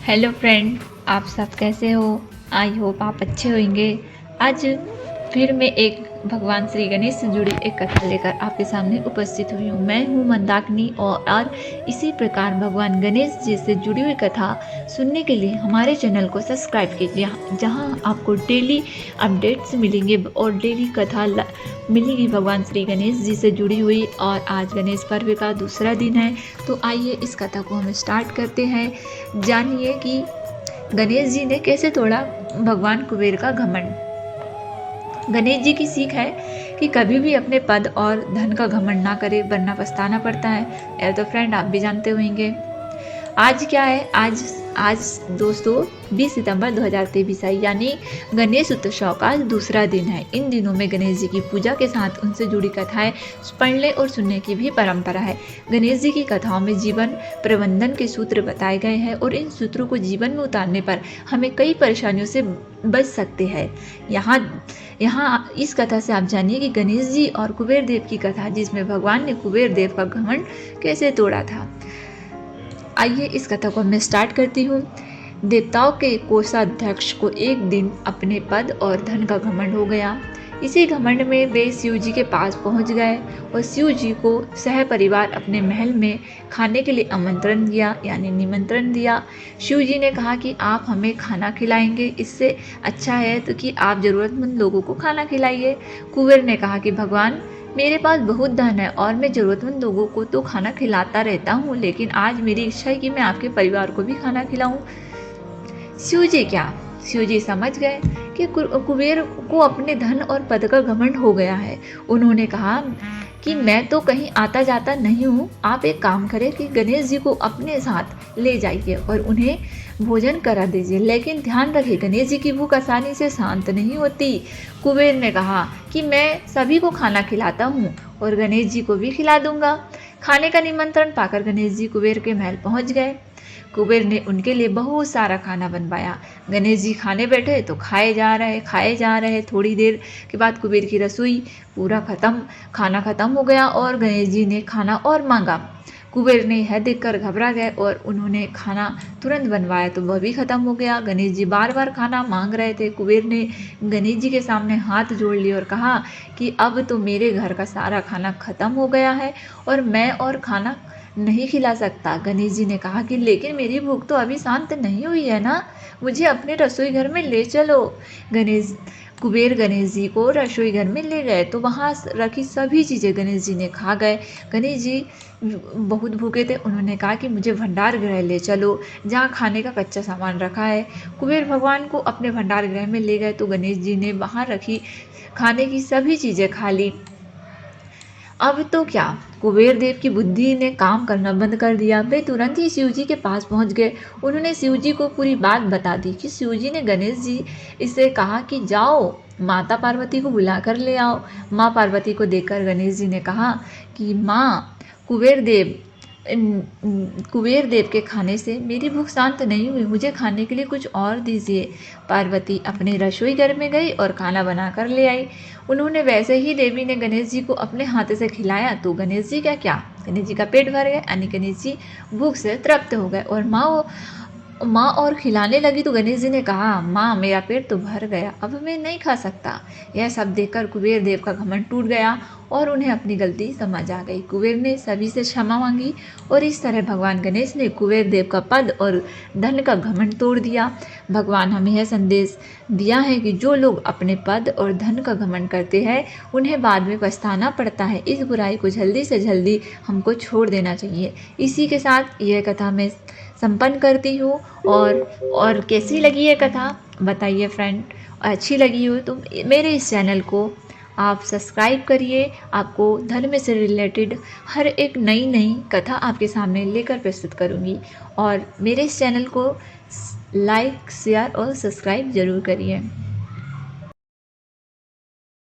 Hello friend, आप सब कैसे हो? आई होप आप अच्छे होंगे। आज फिर मैं एक भगवान श्री गणेश से जुड़ी एक कथा लेकर आपके सामने उपस्थित हुई हूँ। मैं हूँ मंदाकिनी और इसी प्रकार भगवान गणेश जी से जुड़ी हुई कथा सुनने के लिए हमारे चैनल को सब्सक्राइब कीजिए, जहाँ आपको डेली अपडेट्स मिलेंगे और डेली कथा मिलेगी भगवान श्री गणेश जी से जुड़ी हुई। और आज गणेश पर्व का दूसरा दिन है, तो आइए इस कथा को हम स्टार्ट करते हैं। जानिए कि गणेश जी ने कैसे तोड़ा भगवान कुबेर का घमंड। गणेश जी की सीख है कि कभी भी अपने पद और धन का घमंड ना करे, वरना पछताना पड़ता है। यह तो फ्रेंड आप भी जानते होंगे। आज क्या है? आज आज दोस्तों 20 सितंबर 2023 है, यानी गणेश उत्सव का दूसरा दिन है। इन दिनों में गणेश जी की पूजा के साथ उनसे जुड़ी कथाएं पढ़ने और सुनने की भी परंपरा है। गणेश जी की कथाओं में जीवन प्रबंधन के सूत्र बताए गए हैं और इन सूत्रों को जीवन में उतारने पर हमें कई परेशानियों से बच सकते हैं। यहाँ इस कथा से आप जानिए कि गणेश जी और कुबेर देव की कथा, जिसमें भगवान ने कुबेर देव का घमंड कैसे तोड़ा था। आइए इस कथा को मैं स्टार्ट करती हूँ। देवताओं के कोषाध्यक्ष को एक दिन अपने पद और धन का घमंड हो गया। इसी घमंड में वे शिव जी के पास पहुंच गए और शिव जी को सह परिवार अपने महल में खाने के लिए आमंत्रण दिया, यानी निमंत्रण दिया। शिव जी ने कहा कि आप हमें खाना खिलाएंगे, इससे अच्छा है तो कि आप ज़रूरतमंद लोगों को खाना खिलाइए। कुबेर ने कहा कि भगवान, मेरे पास बहुत धन है और मैं ज़रूरतमंद लोगों को तो खाना खिलाता रहता हूँ, लेकिन आज मेरी इच्छा है कि मैं आपके परिवार को भी खाना खिलाऊं। शिव जी समझ गए कि कुबेर को अपने धन और पद का घमंड हो गया है। उन्होंने कहा कि मैं तो कहीं आता जाता नहीं हूँ, आप एक काम करें कि गणेश जी को अपने साथ ले जाइए और उन्हें भोजन करा दीजिए, लेकिन ध्यान रखिए गणेश जी की भूख आसानी से शांत नहीं होती। कुबेर ने कहा कि मैं सभी को खाना खिलाता हूँ और गणेश जी को भी खिला दूंगा। खाने का निमंत्रण पाकर गणेश जी कुबेर के महल पहुँच गए। कुबेर ने उनके लिए बहुत सारा खाना बनवाया। गणेश जी खाने बैठे तो खाए जा रहे। थोड़ी देर के बाद कुबेर की रसोई खाना खत्म हो गया और गणेश जी ने खाना और मांगा। कुबेर ने यह देखकर घबरा गए और उन्होंने खाना तुरंत बनवाया तो वह भी खत्म हो गया। गणेश जी बार बार खाना मांग रहे थे। कुबेर ने गणेश जी के सामने हाथ जोड़ लिए और कहा कि अब तो मेरे घर का सारा खाना खत्म हो गया है और मैं और खाना नहीं खिला सकता। गणेश जी ने कहा कि लेकिन मेरी भूख तो अभी शांत नहीं हुई है ना, मुझे अपने रसोई घर में ले चलो। कुबेर गणेश जी को रसोई घर में ले गए तो वहाँ रखी सभी चीज़ें गणेश जी ने खा गए। गणेश जी बहुत भूखे थे। उन्होंने कहा कि मुझे भंडार गृह ले चलो, जहाँ खाने का कच्चा सामान रखा है। कुबेर भगवान को अपने भंडार गृह में ले गए तो गणेश जी ने वहाँ रखी खाने की सभी चीज़ें खा ली। अब तो क्या, कुबेर देव की बुद्धि ने काम करना बंद कर दिया। वे तुरंत ही शिव जी के पास पहुंच गए। उन्होंने शिव जी को पूरी बात बता दी कि शिव जी ने गणेश जी इससे कहा कि जाओ माता पार्वती को बुला कर ले आओ। माँ पार्वती को देखकर गणेश जी ने कहा कि माँ, कुबेर देव के खाने से मेरी भूख शांत नहीं हुई, मुझे खाने के लिए कुछ और दीजिए। पार्वती अपने रसोई घर में गई और खाना बनाकर ले आई। उन्होंने वैसे ही देवी ने गणेश जी को अपने हाथ से खिलाया तो गणेश जी गणेश जी का पेट भर गया, यानी गणेश जी भूख से तृप्त हो गए। और माँ और खिलाने लगी तो गणेश जी ने कहा, माँ मेरा पेट तो भर गया, अब मैं नहीं खा सकता। यह सब देखकर कुबेर देव का घमंड टूट गया और उन्हें अपनी गलती समझ आ गई। कुबेर ने सभी से क्षमा मांगी और इस तरह भगवान गणेश ने कुबेर देव का पद और धन का घमंड तोड़ दिया। भगवान हमें यह संदेश दिया है कि जो लोग अपने पद और धन का घमंड करते हैं उन्हें बाद में पछताना पड़ता है। इस बुराई को जल्दी से जल्दी हमको छोड़ देना चाहिए। इसी के साथ यह कथा मैं संपन्न करती हूँ। और कैसी लगी ये कथा बताइए फ्रेंड। अच्छी लगी हो तो मेरे इस चैनल को आप सब्सक्राइब करिए। आपको धर्म से रिलेटेड हर एक नई नई कथा आपके सामने लेकर प्रस्तुत करूँगी। और मेरे इस चैनल को लाइक, शेयर और सब्सक्राइब ज़रूर करिए।